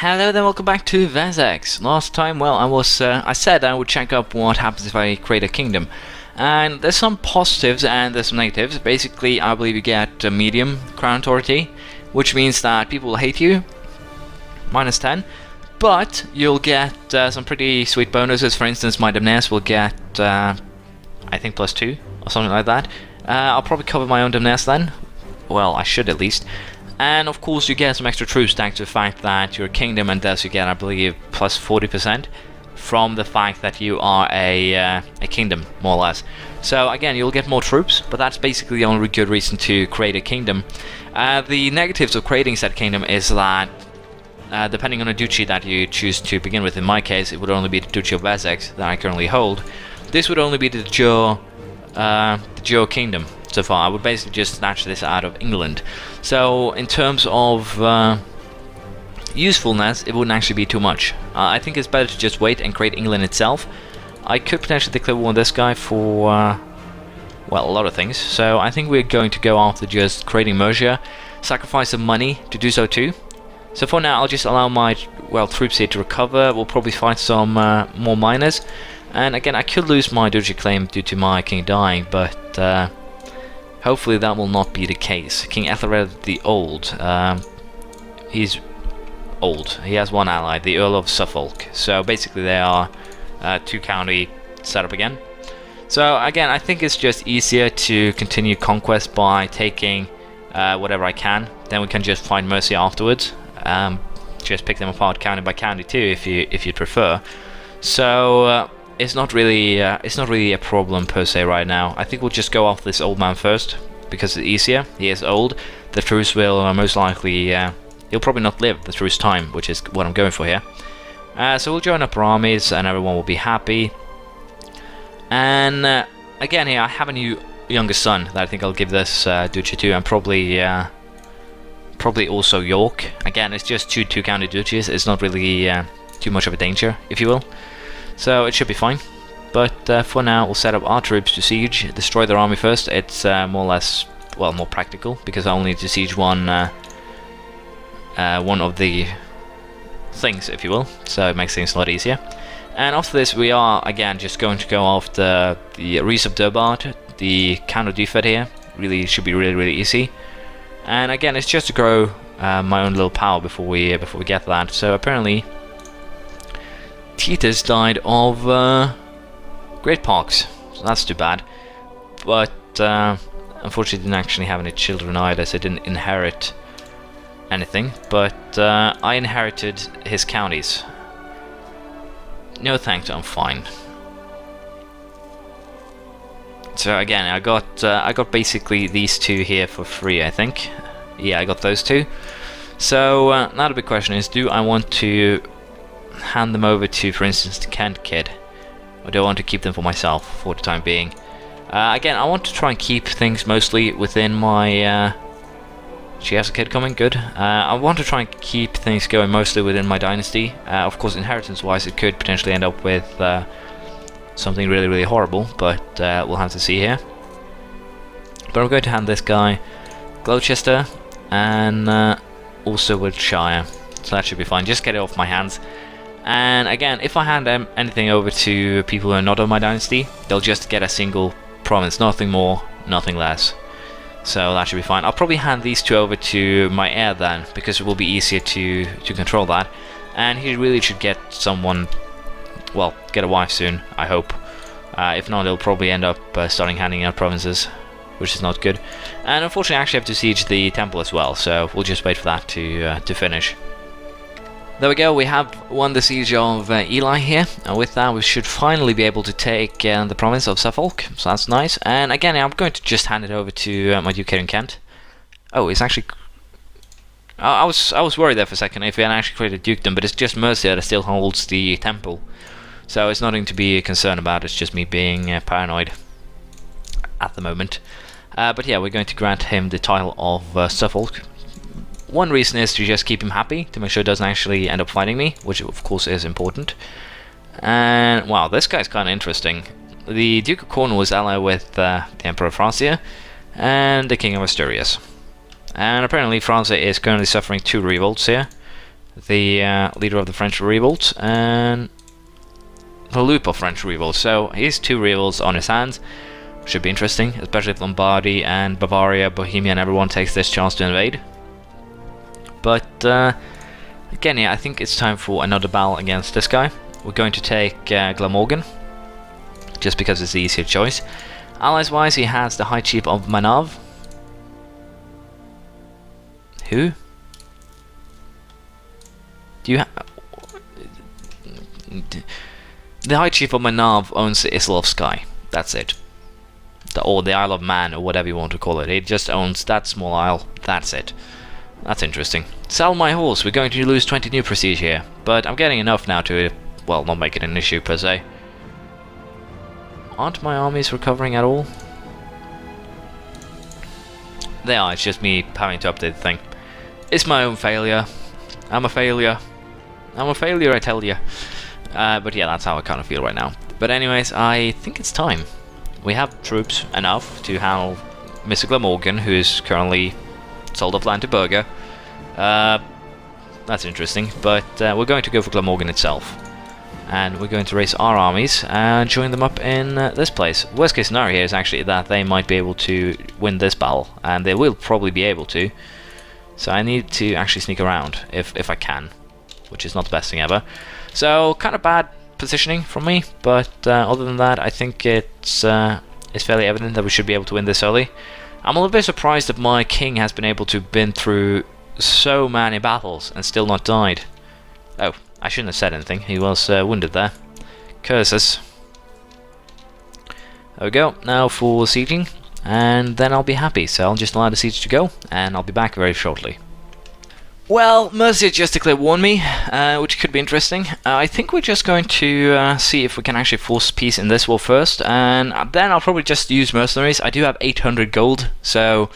Hello then, welcome back to Vezex. Last time, well, I said I would check up what happens if I create a kingdom. And there's some positives and there's some negatives. Basically, I believe you get a medium crown authority, which means that people will hate you, -10. But you'll get some pretty sweet bonuses. For instance, my Demnes will get, I think, +2 or something like that. I'll probably cover my own Demnes then. Well, I should at least. And of course you get some extra troops thanks to the fact that you're a kingdom, and thus you get, I believe, plus 40% from the fact that you are a kingdom, more or less. So again, you'll get more troops, but that's basically the only good reason to create a kingdom. The negatives of creating said kingdom is that depending on the duchy that you choose to begin with, in my case it would only be the Duchy of Wessex that I currently hold. This would only be the Joe kingdom. So far, I would basically just snatch this out of England. So in terms of usefulness, it wouldn't actually be too much. I think it's better to just wait and create England itself. I could potentially declare war on this guy for, well, a lot of things. So I think we're going to go after just creating Mercia, sacrifice some money to do so too. So for now, I'll just allow my, well, troops here to recover. We'll probably fight some more miners. And again, I could lose my duchy claim due to my king dying, but hopefully that will not be the case. King Ethelred the Old, he's old. He has one ally, the Earl of Suffolk. So basically they are two county set up again. So again, I think it's just easier to continue conquest by taking whatever I can. Then we can just find Mercia afterwards. Just pick them apart county by county too, if you prefer. So it's not really a problem per se right now. I think we'll just go off this old man first because it's easier. He is old. The truce will most likely he'll probably not live the truce time, which is what I'm going for here. So we'll join up our armies and everyone will be happy. And again here I have a new younger son that I think I'll give this duchy to, and probably also York. Again, it's just two county duchies. It's not really too much of a danger, if you will. So it should be fine. But for now, we'll set up our troops to siege, destroy their army first. It's more or less, well, more practical because I only need to siege one of the things, if you will. So it makes things a lot easier. And after this, we are again just going to go after the Rees of Durbart, the counter defed here. Really should be really easy. And again, it's just to grow my own little power before we get that. So apparently, Titus died of great pox, so that's too bad. But unfortunately, didn't actually have any children either, so didn't inherit anything. But I inherited his counties. No thanks, I'm fine. So again, I got basically these two here for free, I think. Yeah, I got those two. So now the big question is, do I want to hand them over to, for instance, the Kent kid, or do I want to keep them for myself for the time being? Again, I want to try and keep things mostly within my she has a kid coming, good. I want to try and keep things going mostly within my dynasty. Of course, inheritance wise it could potentially end up with something really horrible, but we'll have to see here. But I'm going to hand this guy Gloucester and also Wiltshire, so that should be fine. Just get it off my hands. And again, if I hand anything over to people who are not of my dynasty, they'll just get a single province, nothing more, nothing less. So that should be fine. I'll probably hand these two over to my heir then, because it will be easier to control that. And he really should get someone, well, get a wife soon, I hope. If not, he'll probably end up starting handing out provinces, which is not good. And unfortunately, I actually have to siege the temple as well, so we'll just wait for that to finish. There we go, we have won the siege of Ely here, and with that we should finally be able to take the province of Suffolk, so that's nice. And again, I'm going to just hand it over to my Duke here in Kent. Oh, it's actually... I was worried there for a second if we had actually created a dukedom, but it's just Mercia that still holds the temple. So it's nothing to be concerned about, it's just me being paranoid at the moment. But yeah, we're going to grant him the title of Suffolk. One reason is to just keep him happy, to make sure he doesn't actually end up fighting me, which of course is important. And wow, this guy's kind of interesting. The Duke of Cornwall was allied with the Emperor of Francia and the King of Asturias. And apparently France is currently suffering 2 revolts here. the leader of the French revolt, and the loop of French revolt. So he has 2 revolts on his hands. Should be interesting, especially if Lombardy and Bavaria, Bohemia and everyone takes this chance to invade. But again, yeah, I think it's time for another battle against this guy. We're going to take Glamorgan, just because it's the easier choice. Allies wise, he has the High Chief of Manav. Who? Do you have... The High Chief of Manav owns the Isle of Skye. That's it. Or the Isle of Man, or whatever you want to call it. He just owns that small isle. That's it. That's interesting. Sell my horse. We're going to lose 20 new prestige here. But I'm getting enough now to, well, not make it an issue per se. Aren't my armies recovering at all? They are. It's just me having to update the thing. It's my own failure. I'm a failure. I'm a failure, I tell you. But yeah, that's how I kind of feel right now. But anyways, I think it's time. We have troops enough to handle Mr. Glamorgan, who is currently sold off land to Berger. That's interesting, but we're going to go for Glamorgan itself. And we're going to raise our armies and join them up in this place. Worst case scenario here is actually that they might be able to win this battle, and they will probably be able to. So I need to actually sneak around, if I can, which is not the best thing ever. So, kind of bad positioning from me, but other than that, I think it's fairly evident that we should be able to win this early. I'm a little bit surprised that my king has been able to been through so many battles and still not died. Oh, I shouldn't have said anything. He was wounded there. Curses. There we go. Now for sieging, and then I'll be happy. So I'll just allow the siege to go, and I'll be back very shortly. Well, Mercias just declared war on me, which could be interesting. I think we're just going to see if we can actually force peace in this war first, and then I'll probably just use mercenaries. I do have 800 gold, so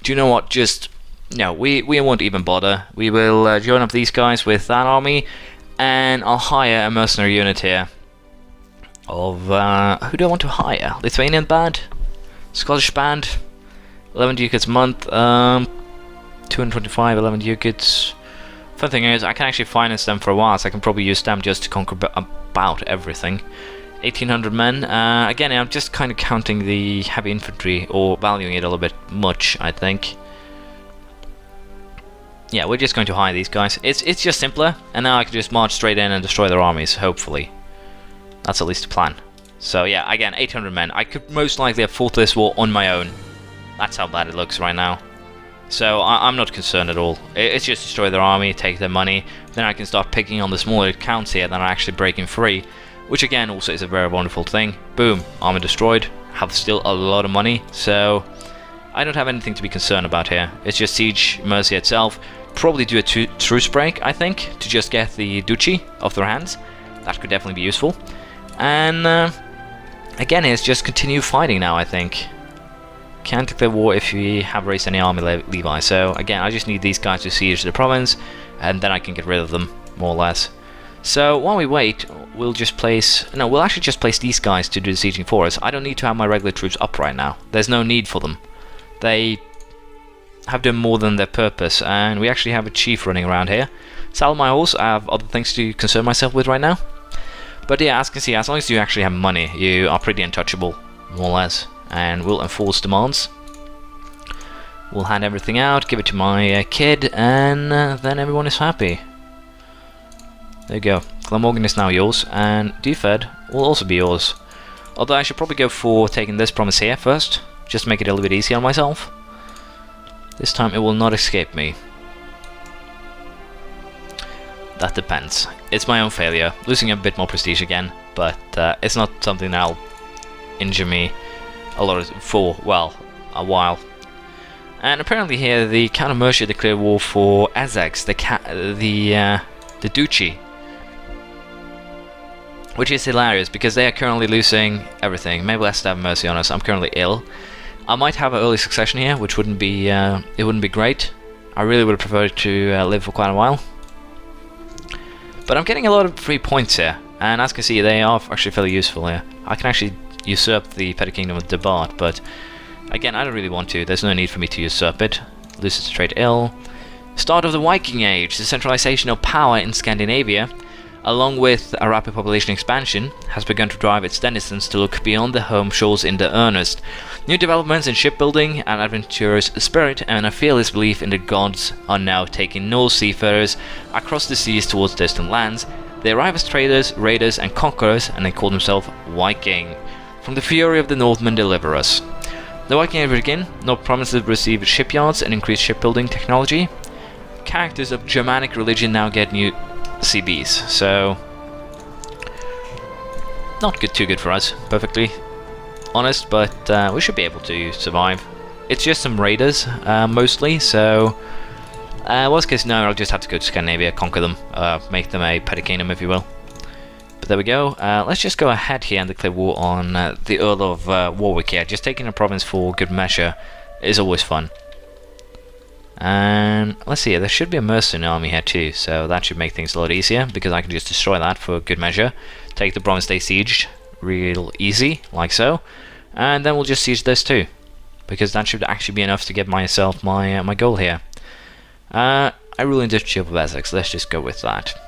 do you know what? Just no, we won't even bother. We will join up these guys with that army, and I'll hire a mercenary unit here. Of who do I want to hire? Lithuanian band, Scottish band, 11 ducats a month. 225, 11 ducats. Fun thing is, I can actually finance them for a while, so I can probably use them just to conquer about everything. 1800 men. Again, I'm just kind of counting the heavy infantry, or valuing it a little bit much, I think. Yeah, we're just going to hire these guys. It's just simpler, and now I can just march straight in and destroy their armies, hopefully. That's at least the plan. So yeah, again, 800 men. I could most likely have fought this war on my own. That's how bad it looks right now. So I'm not concerned at all. It's just destroy their army, take their money, then I can start picking on the smaller accounts here that are actually breaking free, which again also is a very wonderful thing. Boom, army destroyed, have still a lot of money, so I don't have anything to be concerned about here. It's just siege Mercia itself, probably do a truce break, I think, to just get the duchy off their hands. That could definitely be useful. And again, it's just continue fighting now, I think. Can't declare war if we have raised any army levi. So again, I just need these guys to siege the province, and then I can get rid of them, more or less. So while we wait, we'll actually just place these guys to do the sieging for us. I don't need to have my regular troops up right now. There's no need for them. They have done more than their purpose, and we actually have a chief running around here. Sell my horse. I have other things to concern myself with right now. But yeah, as you can see, as long as you actually have money, you are pretty untouchable, more or less. And we'll enforce demands. We'll hand everything out, give it to my kid, and then everyone is happy. There you go. Glamorgan is now yours, and Defed will also be yours. Although I should probably go for taking this promise here first, just to make it a little bit easier on myself. This time it will not escape me. That depends. It's my own failure, losing a bit more prestige again, but it's not something that'll injure me a lot for, well, a while. And apparently here the Count of Mercia declared war for Essex, the duchy, which is hilarious because they are currently losing everything. Maybe let's have mercy on us. I'm currently ill. I might have an early succession here, which wouldn't be it wouldn't be great. I really would have preferred to live for quite a while. But I'm getting a lot of free points here, and as you can see, they are actually fairly useful here. I can actually usurp the Petty Kingdom of Debart, but again, I don't really want to. There's no need for me to usurp it. Loses trade ill. Start of the Viking Age. The centralization of power in Scandinavia, along with a rapid population expansion, has begun to drive its denizens to look beyond the home shores in earnest. New developments in shipbuilding, an adventurous spirit, and a fearless belief in the gods are now taking Norse seafarers across the seas towards distant lands. They arrive as traders, raiders, and conquerors, and they call themselves Viking. From the fury of the Northmen deliver us. The Viking Age begin. North provinces receive shipyards and increased shipbuilding technology. Characters of Germanic religion now get new CBs, so not too good for us, perfectly honest, but we should be able to survive. It's just some raiders, mostly, so worst case scenario, I'll just have to go to Scandinavia, conquer them, make them a petty kingdom, if you will. But there we go. Let's just go ahead here and declare war on the Earl of Warwick here. Just taking a province for good measure is always fun. And let's see, there should be a mercenary army here too, so that should make things a lot easier, because I can just destroy that for good measure. Take the province they sieged real easy, like so. And then we'll just siege this too, because that should actually be enough to get myself my goal here. I rule in Duchy of Wessex, let's just go with that.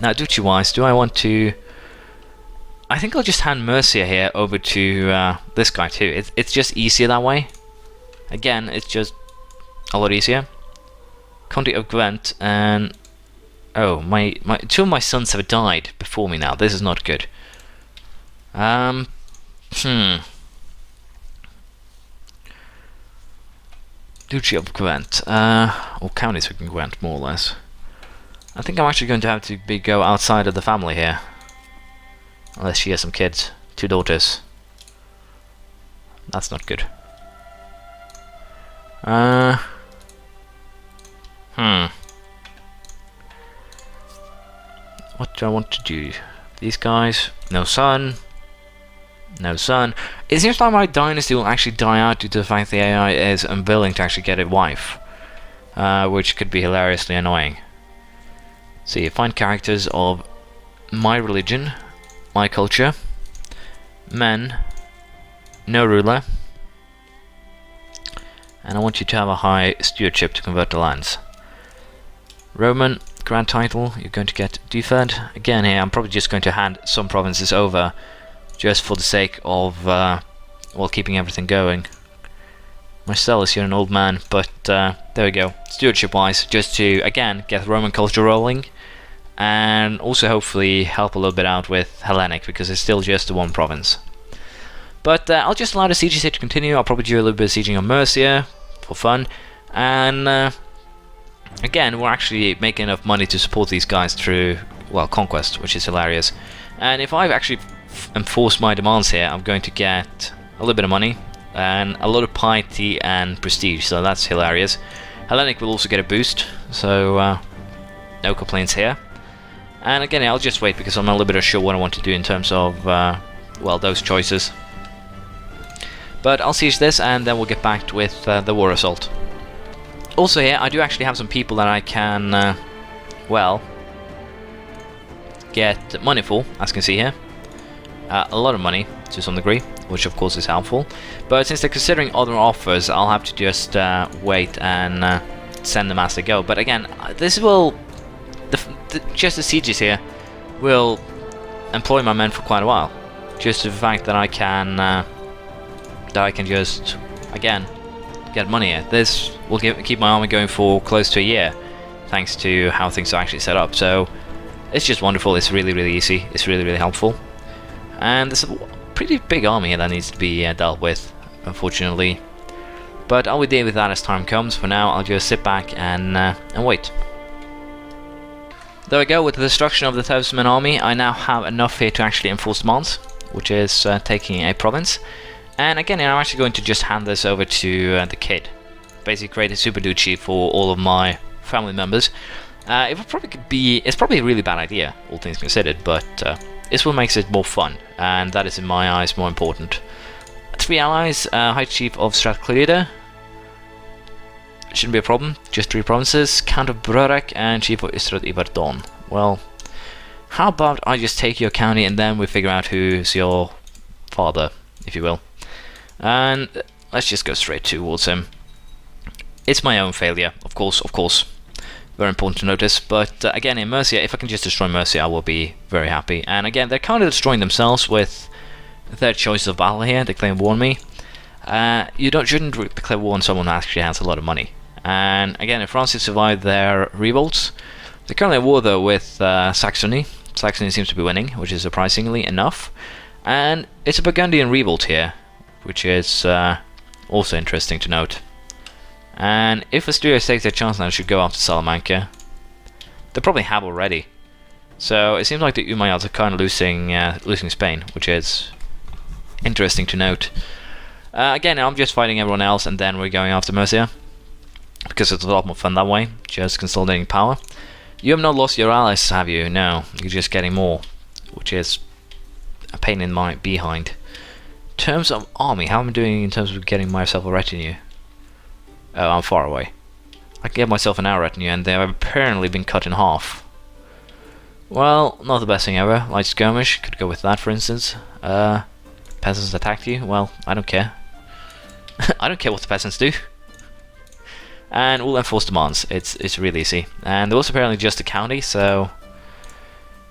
Now, duchy wise, do I want to... I think I'll just hand Mercia here over to this guy too. It's just easier that way. Again, it's just a lot easier. County of Gwent, and oh, my two of my sons have died before me now. This is not good. Duchy of Gwent, or counties of Gwent, more or less. I think I'm actually going to have to go outside of the family here, unless she has some kids, 2 daughters. That's not good. What do I want to do? These guys, no son. No son. It seems like my dynasty will actually die out due to the fact the AI is unwilling to actually get a wife, which could be hilariously annoying. See, find characters of my religion, my culture, men, no ruler, and I want you to have a high stewardship to convert the lands. Roman, grand title, you're going to get deferred. Again here, I'm probably just going to hand some provinces over, just for the sake of, well, keeping everything going. Marcellus, you're an old man, but there we go. Stewardship-wise, just to, again, get Roman culture rolling, and also hopefully help a little bit out with Hellenic, because it's still just the one province. But I'll just allow the sieges here to continue. I'll probably do a little bit of sieging on Mercia, for fun, and again, we're actually making enough money to support these guys through, well, conquest, which is hilarious. And if I've actually enforced my demands here, I'm going to get a little bit of money and a lot of piety and prestige, so that's hilarious. Hellenic will also get a boost, so no complaints here. And again, I'll just wait because I'm a little bit unsure what I want to do in terms of, well, those choices. But I'll siege this and then we'll get back with the war assault. Also here, I do actually have some people that I can, well, get money for, as you can see here. A lot of money, to some degree, which of course is helpful. But since they're considering other offers, I'll have to just wait and send them as they go. But again, this will, just the sieges here, will employ my men for quite a while. Just the fact that I can just, again, get money here. This will keep my army going for close to a year, thanks to how things are actually set up. So it's just wonderful. It's really, really easy. It's really, really helpful. And there's a pretty big army here that needs to be dealt with, unfortunately. But I'll be dealing with that as time comes. For now, I'll just sit back and wait. There we go. With the destruction of the 1,000-man army, I now have enough here to actually enforce demands, which is taking a province. And again, I'm actually going to just hand this over to the kid. Basically create a super duchy for all of my family members. It's probably a really bad idea, all things considered, but it's what makes it more fun, and that is in my eyes more important. 3 allies, High Chief of Crusader. Shouldn't be a problem, just 3 provinces, Count of Brurek and Chief of Istrad Ibardon. Well, how about I just take your county and then we figure out who's your father, if you will. And let's just go straight towards him. It's my own failure, of course. Very important to notice. But again, in Mercia, if I can just destroy Mercia, I will be very happy. And again, they're kind of destroying themselves with their choice of battle here, declaring war on me. You shouldn't declare war on someone who actually has a lot of money. And again, if France has survived their revolts, they're currently at war though with Saxony. Saxony seems to be winning, which is surprisingly enough. And it's a Burgundian revolt here, which is also interesting to note. And if Asturias takes their chance now, they should go after Salamanca. They probably have already. So it seems like the Umayyads are kind of losing Spain, which is interesting to note. Again, I'm just fighting everyone else, and then we're going after Mercia, because it's a lot more fun that way, just consolidating power. You have not lost your allies, have you? No, you're just getting more, which is a pain in my behind. In terms of army, how am I doing in terms of getting myself a retinue? Oh, I'm far away. I can get myself an hour retinue, and they have apparently been cut in half. Well, not the best thing ever. Light skirmish, could go with that for instance. Peasants attacked you? Well, I don't care. I don't care what the peasants do. And all enforced demands. It's really easy. And there was apparently just a county, so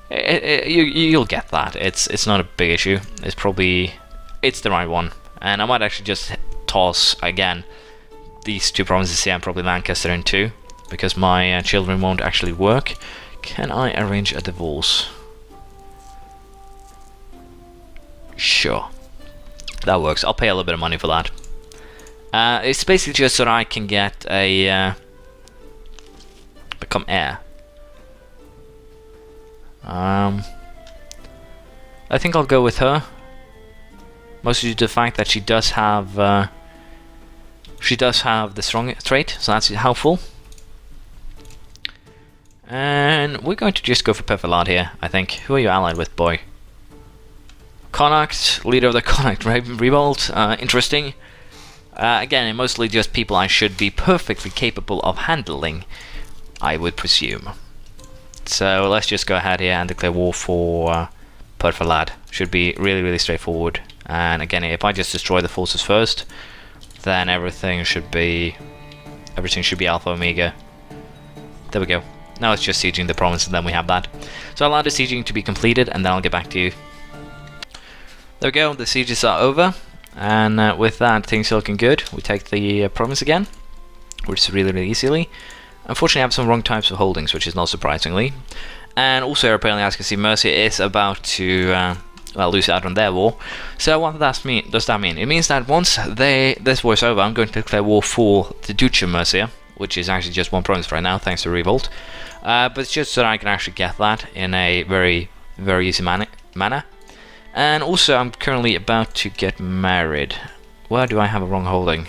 you'll get that. It's not a big issue. It's the right one. And I might actually just toss again these two provinces here, and probably Lancaster in too, because my children won't actually work. Can I arrange a divorce? Sure, that works. I'll pay a little bit of money for that. It's basically just so that I can get a become heir. I think I'll go with her, mostly due to the fact that she does have the strong trait, so that's helpful. And we're going to just go for Perfilad here, I think. Who are you allied with, boy? Connacht, leader of the Connacht revolt. Interesting. Again, mostly just people I should be perfectly capable of handling, I would presume. So let's just go ahead here and declare war for Perfilad. Should be really straightforward. And again, if I just destroy the forces first, then everything should be alpha omega. There we go. Now it's just sieging the province, and then we have that. So I'll allow the sieging to be completed, and then I'll get back to you. There we go, the sieges are over, and with that things are looking good. We take the province again, which is really easily. Unfortunately I have some wrong types of holdings, which is not surprisingly. And also apparently, as you can see, Mercia is about to lose out on their war. So what does that mean? It means that once this war is over, I'm going to declare war for the Duchy of Mercia, which is actually just one province right now, thanks to revolt. But it's just so that I can actually get that in a very easy manner. And also, I'm currently about to get married. Where do I have a wrong holding?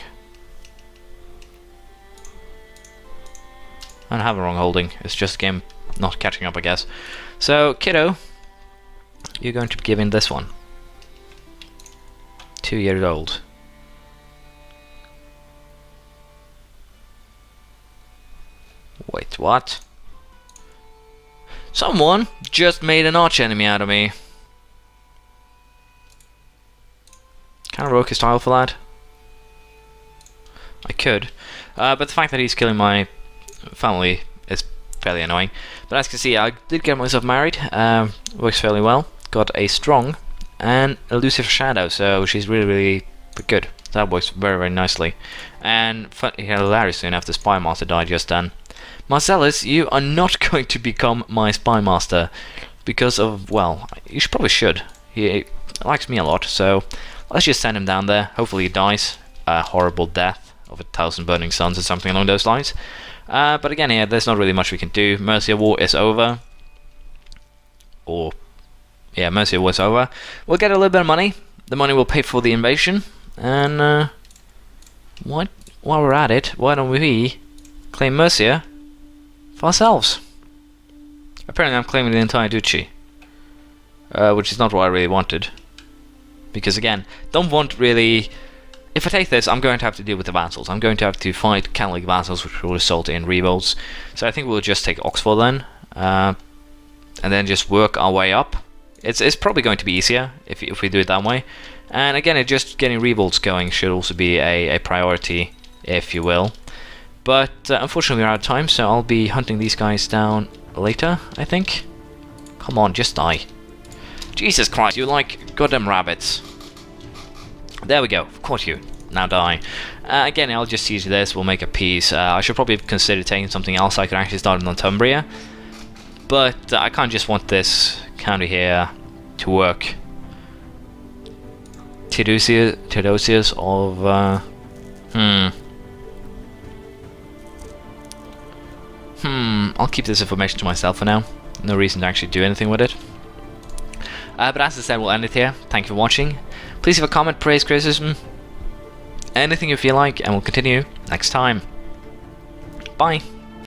I don't have a wrong holding. It's just the game not catching up, I guess. So, kiddo, you're going to be given this one. 2 years old. Wait, what? Someone just made an arch enemy out of me. Can I rogue his tile for that? I could. But the fact that he's killing my family is fairly annoying. But as you can see, I did get myself married. Works fairly well. Got a strong and elusive shadow, so she's really good. That works very nicely. And hilariously enough, the spy master died just then. Marcellus, you are not going to become my spy master because of, well, you probably should. He likes me a lot, so let's just send him down there. Hopefully he dies a horrible death of 1,000 burning suns or something along those lines. But again, here, there's not really much we can do. Mercia war is over. Yeah, Mercia war is over. We'll get a little bit of money. The money will pay for the invasion. And while we're at it, why don't we claim Mercia for ourselves? Apparently I'm claiming the entire duchy, which is not what I really wanted. Because again, don't want really... If I take this, I'm going to have to deal with the vassals. I'm going to have to fight Catholic vassals, which will result in revolts. So I think we'll just take Oxford then, and then just work our way up. It's probably going to be easier if we do it that way. And again, just getting revolts going should also be a priority, if you will. But unfortunately we're out of time, so I'll be hunting these guys down later, I think. Come on, just die. Jesus Christ, you like goddamn rabbits. There we go, of course you. Now die. Again, I'll just use this, we'll make a peace. I should probably consider taking something else. I could actually start in Northumbria. But I can't just want this county here to work. Theodosius of... I'll keep this information to myself for now. No reason to actually do anything with it. But as I said, we'll end it here. Thank you for watching. Please leave a comment, praise, criticism, anything you feel like, and we'll continue next time. Bye.